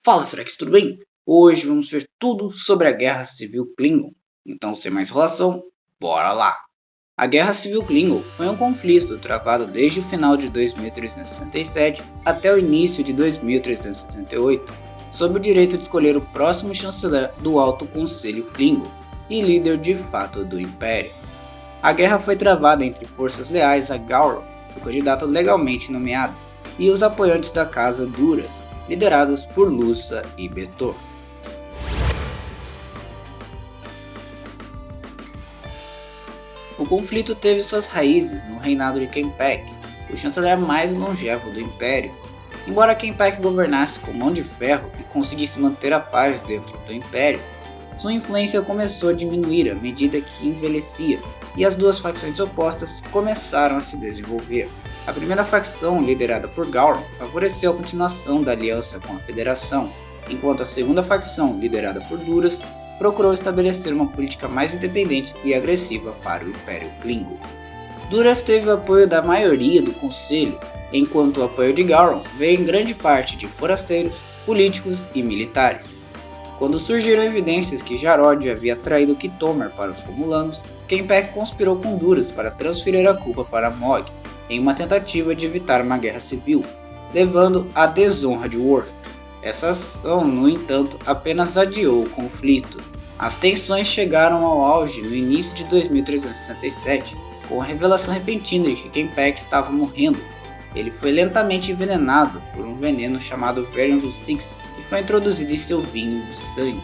Fala, Trex, tudo bem? Hoje vamos ver tudo sobre a Guerra Civil Klingon. Então, sem mais enrolação, bora lá! A Guerra Civil Klingon foi um conflito travado desde o final de 2367 até o início de 2368, sob o direito de escolher o próximo chanceler do Alto Conselho Klingon e líder de fato do Império. A guerra foi travada entre forças leais a Gowron, o candidato legalmente nomeado, e os apoiantes da Casa Duras, liderados por Lussa e Betor. O conflito teve suas raízes no reinado de Kempek, o chanceler mais longevo do Império. Embora Kempek governasse com mão de ferro e conseguisse manter a paz dentro do Império, sua influência começou a diminuir à medida que envelhecia, e as duas facções opostas começaram a se desenvolver. A primeira facção, liderada por Gowron, favoreceu a continuação da aliança com a Federação, enquanto a segunda facção, liderada por Duras, procurou estabelecer uma política mais independente e agressiva para o Império Klingon. Duras teve o apoio da maioria do Conselho, enquanto o apoio de Gowron veio em grande parte de forasteiros, políticos e militares. Quando surgiram evidências que Jarod havia traído Kitomer para os Romulanos, Kempek conspirou com Duras para transferir a culpa para Mog, em uma tentativa de evitar uma guerra civil, levando à desonra de Worf. Essa ação, no entanto, apenas adiou o conflito. As tensões chegaram ao auge no início de 2367, com a revelação repentina de que Kempek estava morrendo. Ele foi lentamente envenenado por um veneno chamado Variant of Six, que foi introduzido em seu vinho de sangue.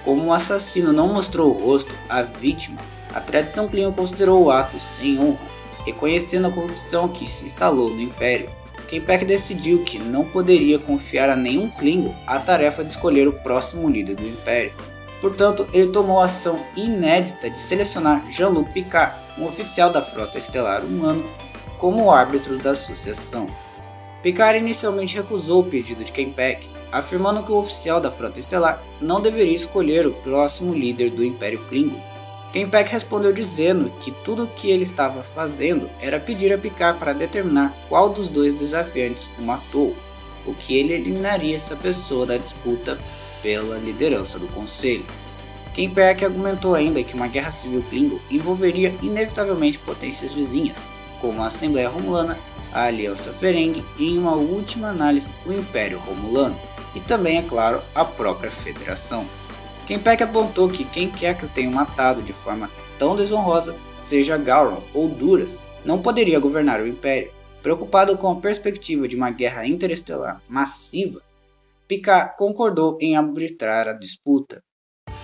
Como o assassino não mostrou o rosto à vítima, a tradição Klingon considerou o ato sem honra, reconhecendo a corrupção que se instalou no Império. Kempek decidiu que não poderia confiar a nenhum Klingon a tarefa de escolher o próximo líder do Império. Portanto, ele tomou a ação inédita de selecionar Jean-Luc Picard, um oficial da Frota Estelar humano, como árbitro da sucessão. Picard inicialmente recusou o pedido de Kempek, afirmando que o oficial da Frota Estelar não deveria escolher o próximo líder do Império Klingon. Kempek respondeu dizendo que tudo o que ele estava fazendo era pedir a Picard para determinar qual dos dois desafiantes o matou, o que ele eliminaria essa pessoa da disputa pela liderança do Conselho. Kempek argumentou ainda que uma guerra civil Klingon envolveria inevitavelmente potências vizinhas, como a Assembleia Romulana, a Aliança Ferengi e, em uma última análise, o Império Romulano, e também, é claro, a própria Federação. Kempek apontou que quem quer que o tenha matado de forma tão desonrosa, seja Gowron ou Duras, não poderia governar o Império. Preocupado com a perspectiva de uma guerra interestelar massiva, Picard concordou em arbitrar a disputa.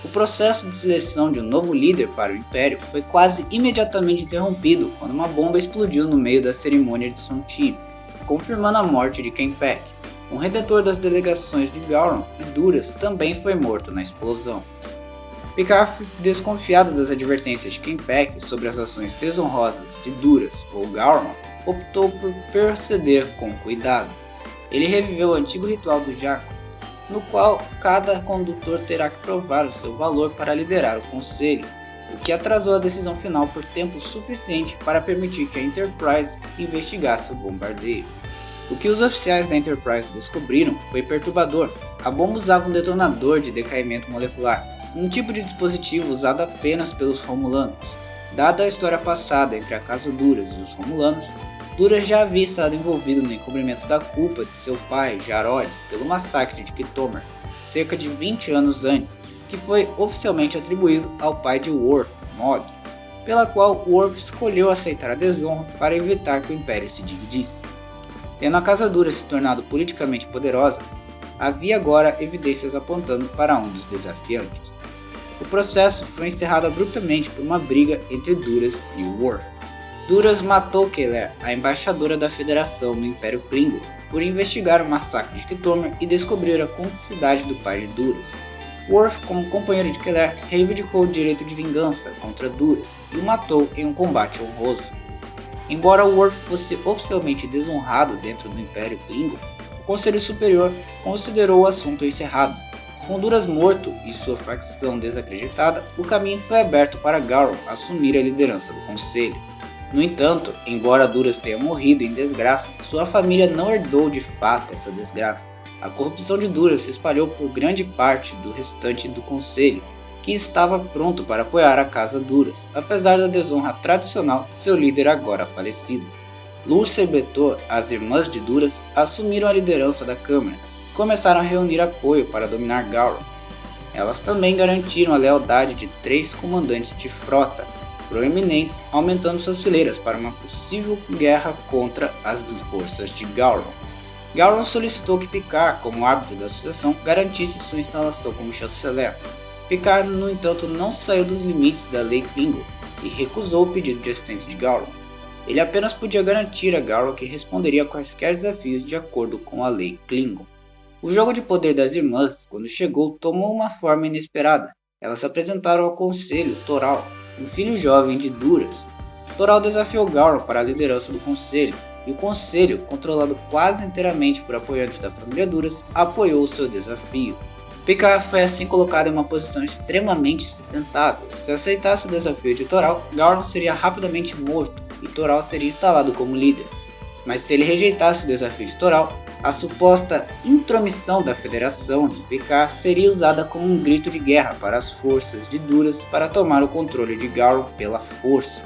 O processo de seleção de um novo líder para o Império foi quase imediatamente interrompido quando uma bomba explodiu no meio da cerimônia de Sontin, confirmando a morte de Kempek. Um redentor das delegações de Gowron e Duras também foi morto na explosão. Picard, desconfiado das advertências de Kempek sobre as ações desonrosas de Duras ou Gowron, optou por proceder com cuidado. Ele reviveu o antigo ritual do Jaco, no qual cada condutor terá que provar o seu valor para liderar o Conselho, o que atrasou a decisão final por tempo suficiente para permitir que a Enterprise investigasse o bombardeio. O que os oficiais da Enterprise descobriram foi perturbador. A bomba usava um detonador de decaimento molecular, um tipo de dispositivo usado apenas pelos Romulanos. Dada a história passada entre a Casa Duras e os Romulanos, Duras já havia estado envolvido no encobrimento da culpa de seu pai, Jarod, pelo massacre de Kitomer, cerca de 20 anos antes, que foi oficialmente atribuído ao pai de Worf, Mog, pela qual Worf escolheu aceitar a desonra para evitar que o Império se dividisse. Tendo a Casa Duras se tornado politicamente poderosa, havia agora evidências apontando para um dos desafiantes. O processo foi encerrado abruptamente por uma briga entre Duras e Worf. Duras matou Keller, a embaixadora da Federação no Império Klingon, por investigar o massacre de Kitomer e descobrir a cumplicidade do pai de Duras. Worf, como companheiro de Keller, reivindicou o direito de vingança contra Duras e o matou em um combate honroso. Embora Worf fosse oficialmente desonrado dentro do Império Klingon, o Conselho Superior considerou o assunto encerrado. Com Duras morto e sua facção desacreditada, o caminho foi aberto para Gowron assumir a liderança do Conselho. No entanto, embora Duras tenha morrido em desgraça, sua família não herdou de fato essa desgraça. A corrupção de Duras se espalhou por grande parte do restante do conselho, que estava pronto para apoiar a Casa Duras, apesar da desonra tradicional de seu líder agora falecido. Lúcia e Betor, as irmãs de Duras, assumiram a liderança da Câmara e começaram a reunir apoio para dominar Gauron. Elas também garantiram a lealdade de 3 comandantes de frota proeminentes, aumentando suas fileiras para uma possível guerra contra as forças de Gauron. Gauron solicitou que Picard, como árbitro da sucessão, garantisse sua instalação como chanceler. Picard, no entanto, não saiu dos limites da lei Klingon e recusou o pedido de assistência de Gauron. Ele apenas podia garantir a Gauron que responderia a quaisquer desafios de acordo com a lei Klingon. O jogo de poder das irmãs, quando chegou, tomou uma forma inesperada. Elas se apresentaram ao Conselho Toral, um filho jovem de Duras. Toral desafiou Gauron para a liderança do Conselho, e o Conselho, controlado quase inteiramente por apoiantes da família Duras, apoiou seu desafio. Picard foi assim colocado em uma posição extremamente sustentável. Se aceitasse o desafio de Toral, Gauron seria rapidamente morto e Toral seria instalado como líder. Mas se ele rejeitasse o desafio de Toral, a suposta intromissão da Federação de Picard seria usada como um grito de guerra para as forças de Duras para tomar o controle de Gauron pela força.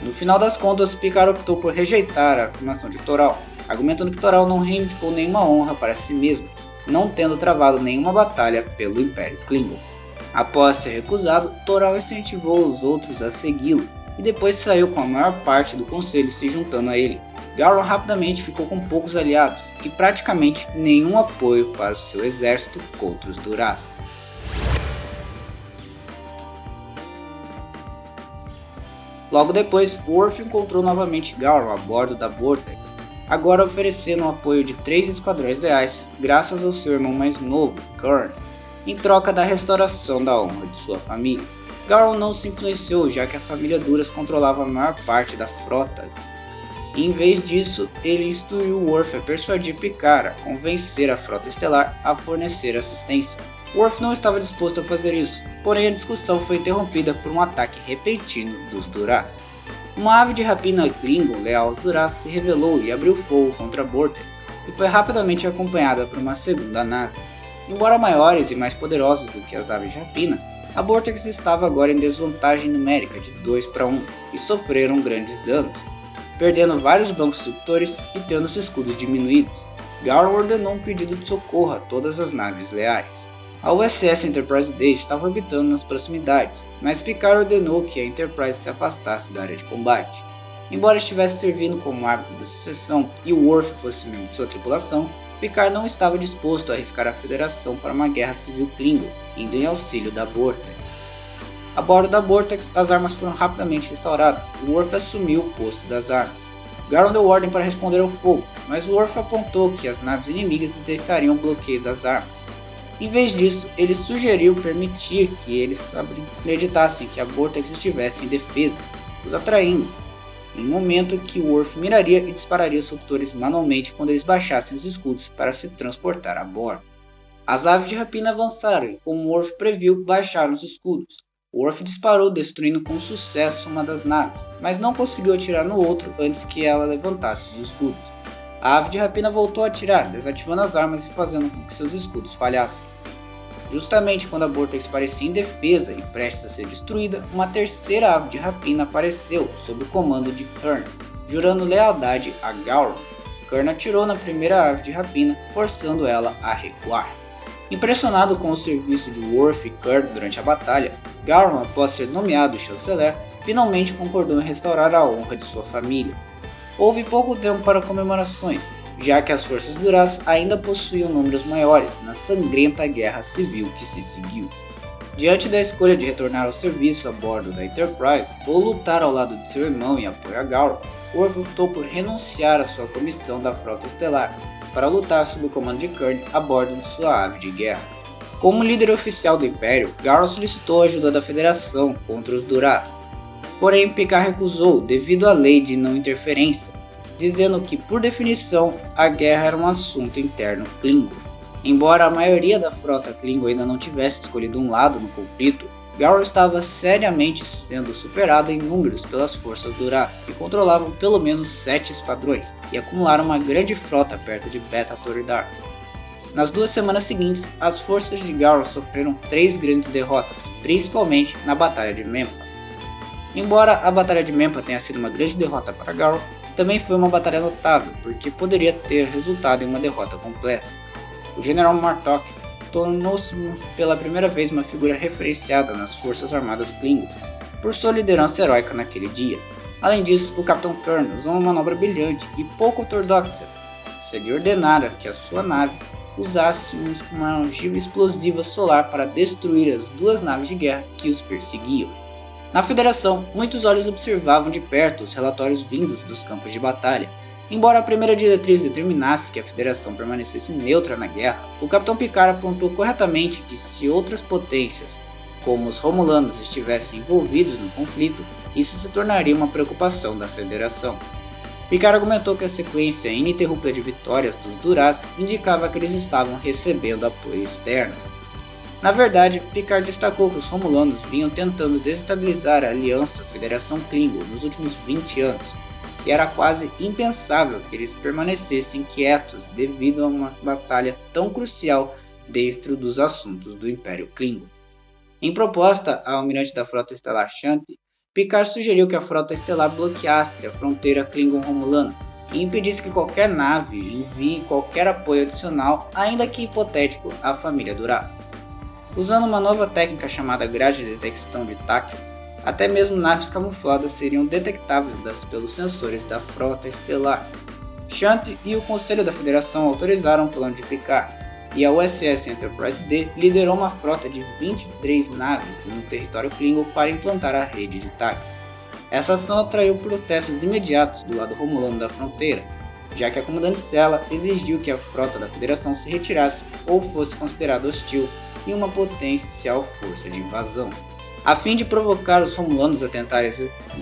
No final das contas, Picard optou por rejeitar a afirmação de Toral, argumentando que Toral não reivindicou nenhuma honra para si mesmo, não tendo travado nenhuma batalha pelo Império Klingon. Após ser recusado, Toral incentivou os outros a segui-lo, e depois saiu com a maior parte do conselho se juntando a ele. Gauron rapidamente ficou com poucos aliados, e praticamente nenhum apoio para o seu exército contra os Duras. Logo depois, Worf encontrou novamente Gauron a bordo da Vortex, agora oferecendo o apoio de 3 esquadrões leais, graças ao seu irmão mais novo, Kurn, em troca da restauração da honra de sua família. Gauron não se influenciou, já que a família Duras controlava a maior parte da frota, e em vez disso, ele instruiu Worf a persuadir Picard a convencer a frota estelar a fornecer assistência. Worf não estava disposto a fazer isso, porém a discussão foi interrompida por um ataque repentino dos Duras. Uma ave de rapina Klingon leal aos Duras se revelou e abriu fogo contra a Vortex, e foi rapidamente acompanhada por uma segunda nave. Embora maiores e mais poderosos do que as aves de rapina, a Vortex estava agora em desvantagem numérica de 2-1 e sofreram grandes danos, perdendo vários bancos subtores e tendo seus escudos diminuídos. Gauron ordenou um pedido de socorro a todas as naves leais. A USS Enterprise D estava orbitando nas proximidades, mas Picard ordenou que a Enterprise se afastasse da área de combate. Embora estivesse servindo como árbitro da sucessão e Worf fosse membro de sua tripulação, Picard não estava disposto a arriscar a Federação para uma guerra civil Klingon, indo em auxílio da Vortex. A bordo da Vortex, as armas foram rapidamente restauradas e Worf assumiu o posto das armas. Gauron deu ordem para responder ao fogo, mas Worf apontou que as naves inimigas detectariam o bloqueio das armas. Em vez disso, ele sugeriu permitir que eles acreditassem que a Vortex estivesse em defesa, os atraindo, em um momento que Worf miraria e dispararia os subtores manualmente quando eles baixassem os escudos para se transportar a bordo. As aves de rapina avançaram e, como Worf previu, baixaram os escudos. Worf disparou, destruindo com sucesso uma das naves, mas não conseguiu atirar no outro antes que ela levantasse os escudos. A ave de rapina voltou a atirar, desativando as armas e fazendo com que seus escudos falhassem. Justamente quando a Vortex parecia indefesa e prestes a ser destruída, uma terceira ave de rapina apareceu sob o comando de Kurn, jurando lealdade a Gauron. Kurn atirou na primeira ave de rapina, forçando ela a recuar. Impressionado com o serviço de Worf e Kurn durante a batalha, Gauron, após ser nomeado chanceler, finalmente concordou em restaurar a honra de sua família. Houve pouco tempo para comemorações, já que as forças Duras ainda possuíam números maiores na sangrenta guerra civil que se seguiu. Diante da escolha de retornar ao serviço a bordo da Enterprise ou lutar ao lado de seu irmão em apoio a Gauron, Worf optou por renunciar à sua comissão da Frota Estelar para lutar sob o comando de Kurn a bordo de sua ave de guerra. Como líder oficial do Império, Gauron solicitou a ajuda da Federação contra os Duras. Porém, Picard recusou devido à lei de não interferência, dizendo que, por definição, a guerra era um assunto interno Klingon. Embora a maioria da frota Klingon ainda não tivesse escolhido um lado no conflito, Gauron estava seriamente sendo superado em números pelas forças Duras, que controlavam pelo menos 7 esquadrões e acumularam uma grande frota perto de Beta Toridar. Nas 2 semanas seguintes, as forças de Garl sofreram 3 grandes derrotas, principalmente na Batalha de Memphis. Embora a Batalha de Memphis tenha sido uma grande derrota para Garl, também foi uma batalha notável, porque poderia ter resultado em uma derrota completa. O General Martok tornou-se pela primeira vez uma figura referenciada nas forças armadas Klingons, por sua liderança heróica naquele dia. Além disso, o Capitão Kurn usou uma manobra brilhante e pouco ortodoxa, de ordenar que a sua nave usasse uma ogiva explosiva solar para destruir as 2 naves de guerra que os perseguiam. Na Federação, muitos olhos observavam de perto os relatórios vindos dos campos de batalha. Embora a primeira diretriz determinasse que a Federação permanecesse neutra na guerra, o Capitão Picard apontou corretamente que se outras potências, como os Romulanos, estivessem envolvidos no conflito, isso se tornaria uma preocupação da Federação. Picard argumentou que a sequência ininterrupta de vitórias dos Duras indicava que eles estavam recebendo apoio externo. Na verdade, Picard destacou que os Romulanos vinham tentando desestabilizar a aliança Federação Klingon nos últimos 20 anos, e era quase impensável que eles permanecessem quietos devido a uma batalha tão crucial dentro dos assuntos do Império Klingon. Em proposta ao almirante da Frota Estelar Shanti, Picard sugeriu que a Frota Estelar bloqueasse a fronteira Klingon-Romulana e impedisse que qualquer nave envie qualquer apoio adicional, ainda que hipotético, à família Duras. Usando uma nova técnica chamada grade de detecção de táquios, até mesmo naves camufladas seriam detectáveis pelos sensores da Frota Estelar. Shanti e o Conselho da Federação autorizaram o plano de Picard, e a USS Enterprise D liderou uma frota de 23 naves no território Klingon para implantar a rede de táquio. Essa ação atraiu protestos imediatos do lado romulano da fronteira, já que a comandante Sela exigiu que a frota da Federação se retirasse ou fosse considerada hostil e uma potencial força de invasão. A fim de provocar os romulanos a tentarem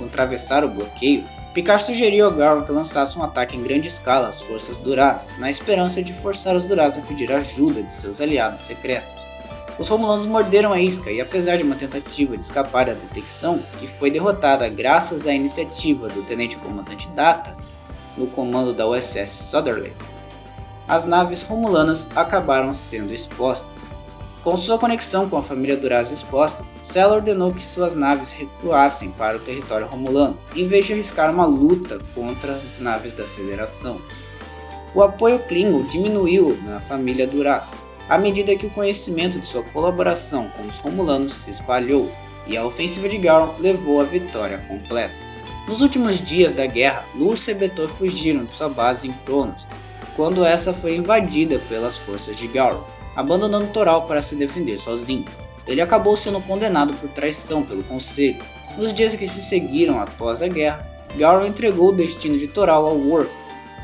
atravessar o bloqueio, Picard sugeriu a Garl que lançasse um ataque em grande escala às forças Duras, na esperança de forçar os Duras a pedir ajuda de seus aliados secretos. Os Romulanos morderam a isca e, apesar de uma tentativa de escapar da detecção, que foi derrotada graças à iniciativa do tenente-comandante Data, no comando da USS Sutherland, as naves romulanas acabaram sendo expostas. Com sua conexão com a família Duras exposta, Sela ordenou que suas naves recuassem para o território romulano, em vez de arriscar uma luta contra as naves da Federação. O apoio Klingon diminuiu na família Duras, à medida que o conhecimento de sua colaboração com os romulanos se espalhou, e a ofensiva de Garl levou à vitória completa. Nos últimos dias da guerra, Lursa e Betor fugiram de sua base em Kronos, quando essa foi invadida pelas forças de Garl, abandonando Toral para se defender sozinho. Ele acabou sendo condenado por traição pelo Conselho. Nos dias que se seguiram após a guerra, Garl entregou o destino de Toral ao Worf,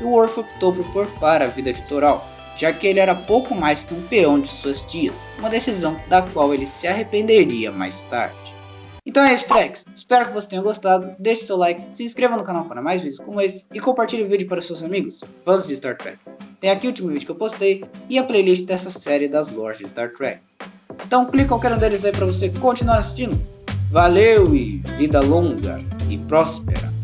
e o Worf optou por poupar a vida de Toral, já que ele era pouco mais que um peão de suas tias, uma decisão da qual ele se arrependeria mais tarde. Então é isso, Treks. Espero que você tenha gostado, deixe seu like, se inscreva no canal para mais vídeos como esse e compartilhe o vídeo para seus amigos, fãs de Star Trek. Tem aqui o último vídeo que eu postei e a playlist dessa série das lores de Star Trek. Então clique qualquer um deles aí para você continuar assistindo. Valeu e vida longa e próspera!